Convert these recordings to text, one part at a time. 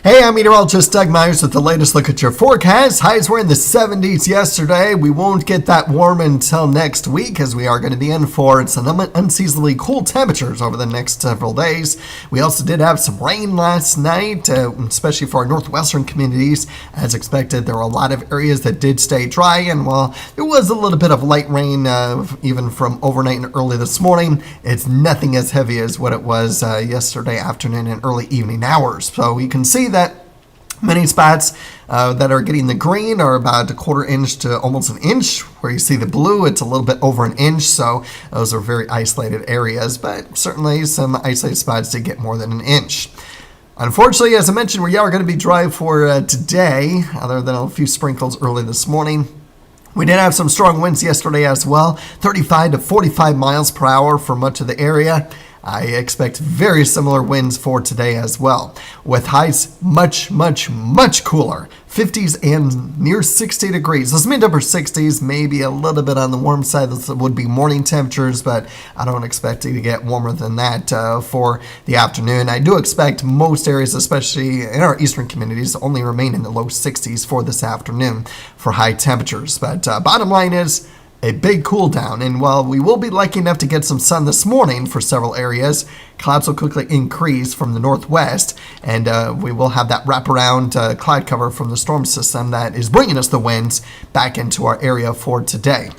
Hey, I'm meteorologist Doug Myers with the latest look at your forecast. Highs were in the 70s yesterday. We won't get that warm until next week, as we are going to be in for some unseasonably cool temperatures over the next several days. We also did have some rain last night, especially for our northwestern communities. As expected, there were a lot of areas that did stay dry, and while there was a little bit of light rain even from overnight and early this morning, it's nothing as heavy as what it was yesterday afternoon and early evening hours. So you can see that many spots that are getting the green are about a quarter inch to almost an inch. Where you see the blue, it's a little bit over an inch. So those are very isolated areas, but certainly some isolated spots did get more than an inch. Unfortunately, as I mentioned, we are going to be dry for today, other than a few sprinkles early this morning. We did have some strong winds yesterday as well, 35 to 45 miles per hour for much of the area. I expect very similar winds for today as well, with highs much cooler, 50s and near 60 degrees. Those mid-upper 60s, maybe a little bit on the warm side. This would be morning temperatures, but I don't expect it to get warmer than that for the afternoon. I do expect most areas, especially in our eastern communities, to only remain in the low 60s for this afternoon for high temperatures. But bottom line is, a big cool down, and while we will be lucky enough to get some sun this morning for several areas, clouds will quickly increase from the northwest, and we will have that wraparound cloud cover from the storm system that is bringing us the winds back into our area for today.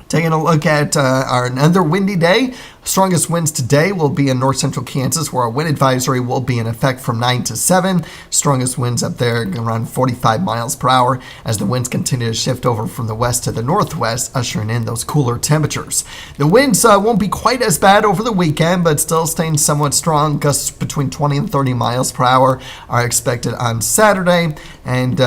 Taking a look at another windy day. Strongest winds today will be in north central Kansas, where our wind advisory will be in effect from 9 to 7. Strongest winds up there around 45 miles per hour as the winds continue to shift over from the west to the northwest, ushering in those cooler temperatures. The winds won't be quite as bad over the weekend, but still staying somewhat strong. Gusts between 20 and 30 miles per hour are expected on Saturday, and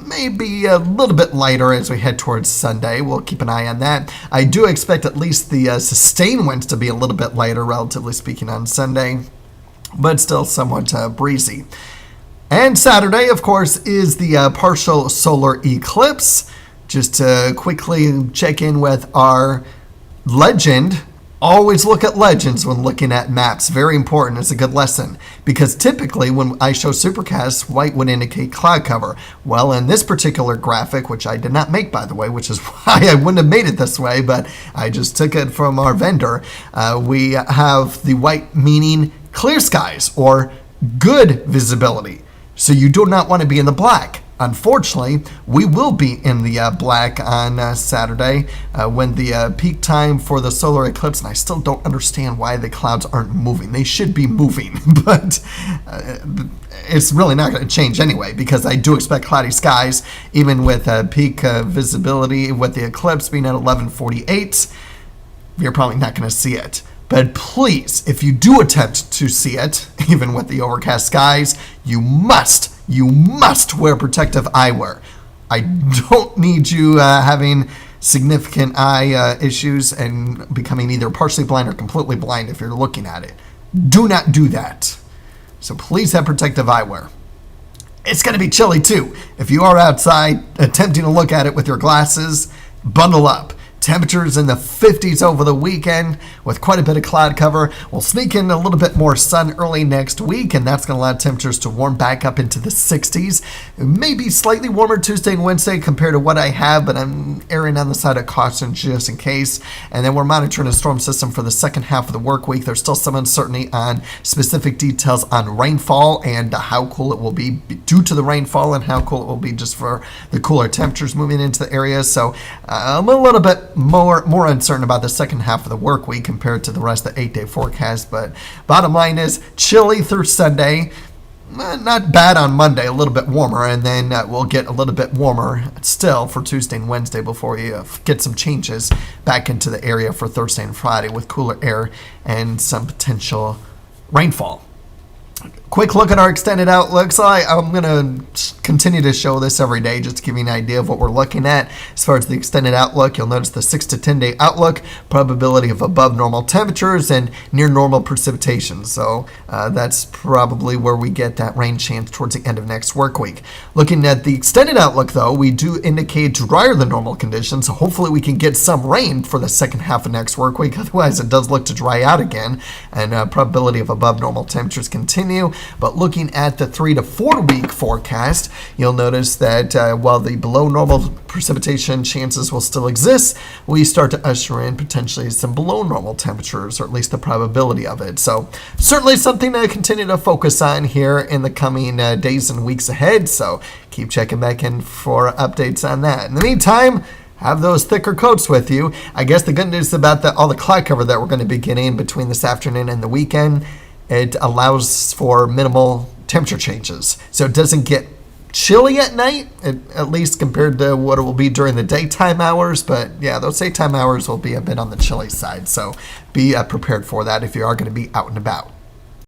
maybe a little bit lighter as we head towards Sunday. We'll keep an eye on that. I do expect at least the sustained winds to be a little bit lighter, relatively speaking, on Sunday, but still somewhat breezy. And Saturday, of course, is the partial solar eclipse. Just to quickly check in with our legend. Always look at legends when looking at maps. Very important. It's a good lesson. Because typically when I show supercasts, white would indicate cloud cover. Well, in this particular graphic, which I did not make, by the way, which is why I wouldn't have made it this way, but I just took it from our vendor, we have the white meaning clear skies or good visibility. So you do not want to be in the black. Unfortunately, we will be in the black on Saturday when the peak time for the solar eclipse, and I still don't understand why the clouds aren't moving. They should be moving, but it's really not going to change anyway, because I do expect cloudy skies, even with peak visibility, with the eclipse being at 11:48. You're probably not going to see it. But please, if you do attempt to see it, even with the overcast skies, you must wear protective eyewear. I don't need you having significant eye issues and becoming either partially blind or completely blind if you're looking at it. Do not do that. So please have protective eyewear. It's going to be chilly too. If you are outside attempting to look at it with your glasses, bundle up. Temperatures in the 50s over the weekend with quite a bit of cloud cover. We'll sneak in a little bit more sun early next week, and that's going to allow temperatures to warm back up into the 60s. Maybe slightly warmer Tuesday and Wednesday compared to what I have, but I'm erring on the side of caution just in case. And then we're monitoring a storm system for the second half of the work week. There's still some uncertainty on specific details on rainfall and how cool it will be due to the rainfall and how cool it will be just for the cooler temperatures moving into the area. So I'm a little bit more uncertain about the second half of the work week compared to the rest of the 8-day forecast, but bottom line is chilly through Sunday, not bad on Monday, a little bit warmer, and then we'll get a little bit warmer still for Tuesday and Wednesday before we get some changes back into the area for Thursday and Friday with cooler air and some potential rainfall. Quick look at our extended outlook. So I'm going to continue to show this every day just to give you an idea of what we're looking at. As far as the extended outlook, you'll notice the 6 to 10 day outlook, probability of above normal temperatures and near normal precipitation. So that's probably where we get that rain chance towards the end of next work week. Looking at the extended outlook, though, we do indicate drier than normal conditions. So hopefully we can get some rain for the second half of next work week. Otherwise, it does look to dry out again, and probability of above normal temperatures continue. But looking at the 3 to 4 week forecast, you'll notice that while the below normal precipitation chances will still exist, we start to usher in potentially some below normal temperatures, or at least the probability of it. So certainly something to continue to focus on here in the coming days and weeks ahead. So keep checking back in for updates on that. In the meantime, have those thicker coats with you. I guess the good news about all the cloud cover that we're going to be getting between this afternoon and the weekend, it allows for minimal temperature changes. So it doesn't get chilly at night, at least compared to what it will be during the daytime hours. But yeah, those daytime hours will be a bit on the chilly side. So be prepared for that if you are going to be out and about.